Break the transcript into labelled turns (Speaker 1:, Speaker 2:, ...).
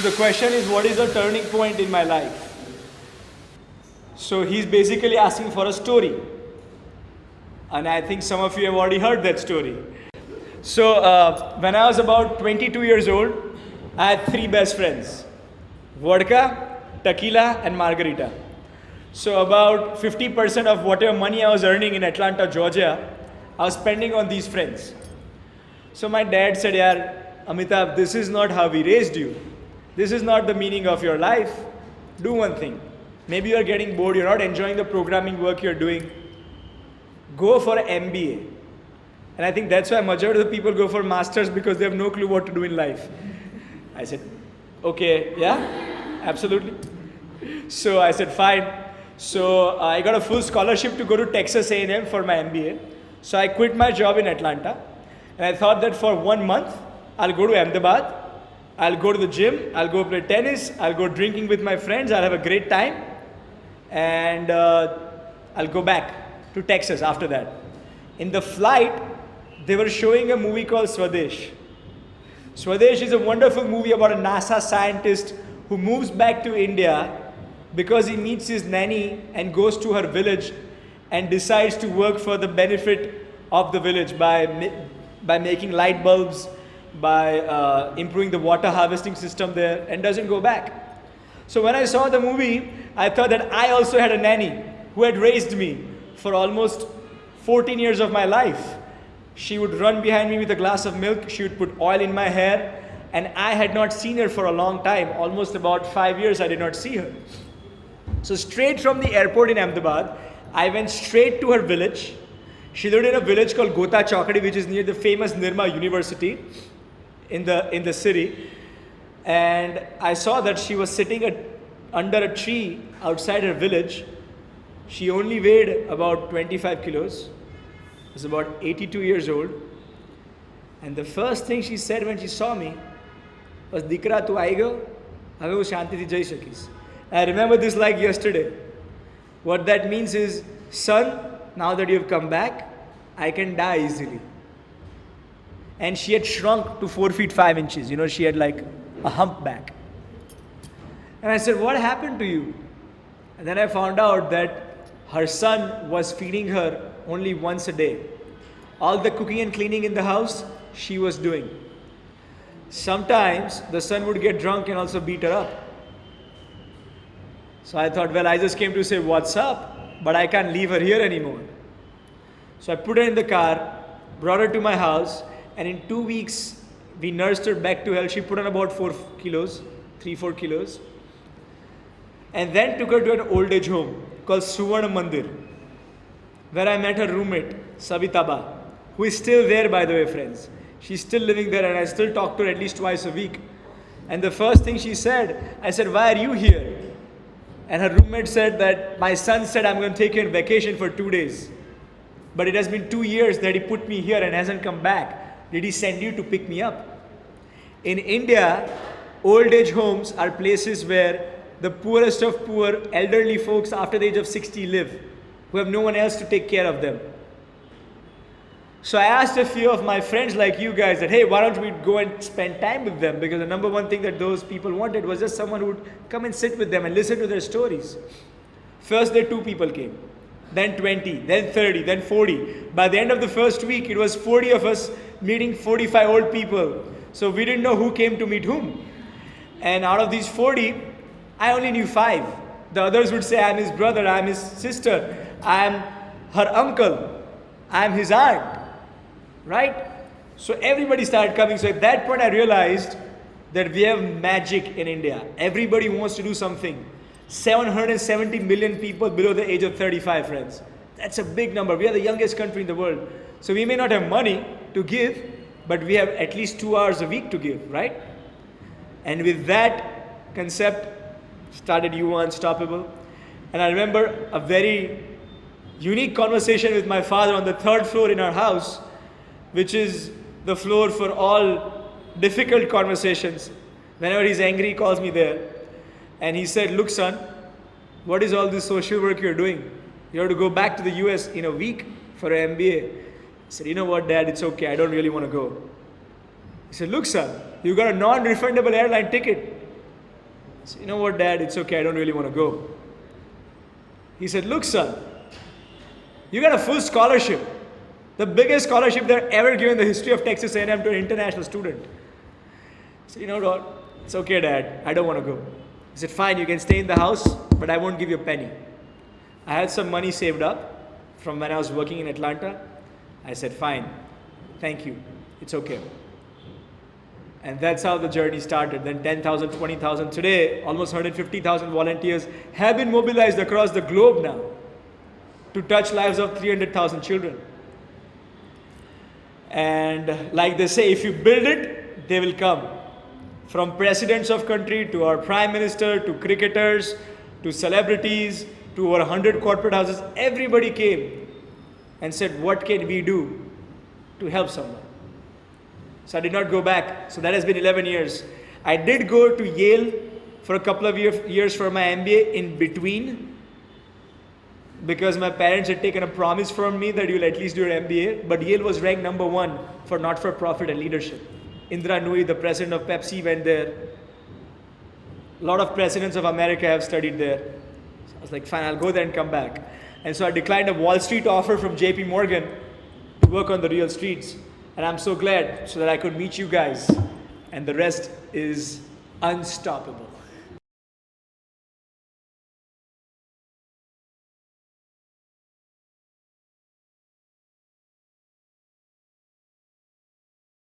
Speaker 1: the question is, what is a turning point in my life? So he's basically asking for a story. And I think some of you have already heard that story. So when I was about 22 years old, I had three best friends: vodka, tequila, and margarita. So about 50% of whatever money I was earning in Atlanta, Georgia, I was spending on these friends. So my dad said, "Yaar, Amitabh, this is not how we raised you. This is not the meaning of your life. Do one thing. Maybe you're getting bored, you're not enjoying the programming work you're doing. Go for an MBA." And I think that's why majority of the people go for masters, because they have no clue what to do in life. I said, okay, yeah, absolutely. So I said, fine. So I got a full scholarship to go to Texas A&M for my MBA. So I quit my job in Atlanta. And I thought that for 1 month, I'll go to Ahmedabad, I'll go to the gym, I'll go play tennis, I'll go drinking with my friends, I'll have a great time. And I'll go back to Texas after that. In the flight, they were showing a movie called Swadesh. Swadesh is a wonderful movie about a NASA scientist who moves back to India because he meets his nanny and goes to her village and decides to work for the benefit of the village by making light bulbs, by improving the water harvesting system there, and doesn't go back. So when I saw the movie, I thought that I also had a nanny who had raised me for almost 14 years of my life. She would run behind me with a glass of milk, she would put oil in my hair, and I had not seen her for a long time. Almost about 5 years I did not see her. So straight from the airport in Ahmedabad, I went straight to her village. She lived in a village called Gota Chowkadi, which is near the famous Nirma University in the city. And I saw that she was sitting under a tree outside her village. She only weighed about 25 kilos. Was about 82 years old. And the first thing she said when she saw me was, "Dikra, tu aayega, hame wo shanti thi jai sakis." I remember this like yesterday. What that means is, son, now that you've come back, I can die easily. And she had shrunk to 4 feet 5 inches. You know, she had like a humpback. And I said, "What happened to you?" And then I found out that her son was feeding her only once a day. All the cooking and cleaning in the house, she was doing. Sometimes the son would get drunk and also beat her up. So I thought, well, I just came to say what's up, but I can't leave her here anymore. So I put her in the car, brought her to my house, and in 2 weeks, we nursed her back to health. She put on about 4 kilos, 3-4 kilos. And then took her to an old age home called Suvarna Mandir, where I met her roommate, Savitaba, who is still there, by the way, friends. She's still living there, and I still talk to her at least twice a week. And the first thing she said, I said, "Why are you here?" And her roommate said that, "My son said I'm going to take you on vacation for 2 days. But it has been 2 years that he put me here and hasn't come back. Did he send you to pick me up?" In India, old age homes are places where the poorest of poor elderly folks after the age of 60 live, who have no one else to take care of them. So I asked a few of my friends like you guys that, hey, why don't we go and spend time with them? Because the number one thing that those people wanted was just someone who would come and sit with them and listen to their stories. First, the 2 people came, then 20, then 30, then 40. By the end of the first week, it was 40 of us meeting 45 old people. So we didn't know who came to meet whom. And out of these 40, I only knew 5. The others would say, I'm his brother, I'm his sister, I'm her uncle, I'm his aunt, right? So everybody started coming. So at that point I realized that we have magic in India. Everybody wants to do something. 770 million people below the age of 35, friends. That's a big number. We are the youngest country in the world. So we may not have money to give, but we have at least 2 hours a week to give, right? And with that concept, started Yuva Unstoppable. And I remember a very unique conversation with my father on the 3rd floor in our house, which is the floor for all difficult conversations. Whenever he's angry, he calls me there. And he said, "Look, son, what is all this social work you're doing? You have to go back to the US in a week for an MBA. I said, "You know what, Dad, it's okay. I don't really want to go." He said, "Look, son, you got a non-refundable airline ticket. said, you know what, Dad, it's okay, I don't really want to go. He said, look, son, you got a full scholarship. The biggest scholarship they're ever given in the history of Texas A&M to an international student. I said, you know what, it's okay, Dad, I don't want to go. He said, fine, you can stay in the house, but I won't give you a penny. I had some money saved up from when I was working in Atlanta. I said, fine, thank you, it's okay. And that's how the journey started. Then 10,000, 20,000. Today, almost 150,000 volunteers have been mobilized across the globe now to touch lives of 300,000 children. And like they say, if you build it, they will come. From presidents of country to our prime minister, to cricketers, to celebrities, to over 100 corporate houses, everybody came and said, what can we do to help someone? So I did not go back. So that has been 11 years. I did go to Yale for a couple of years for my MBA in between, because my parents had taken a promise from me that you'll at least do your MBA. But Yale was ranked #1 for not-for-profit and leadership. Indra Nooyi, the president of Pepsi, went there. A lot of presidents of America have studied there. So I was like, fine, I'll go there and come back. And so I declined a Wall Street offer from JP Morgan to work on the real streets. And I'm so glad so that I could meet you guys. And the rest is unstoppable.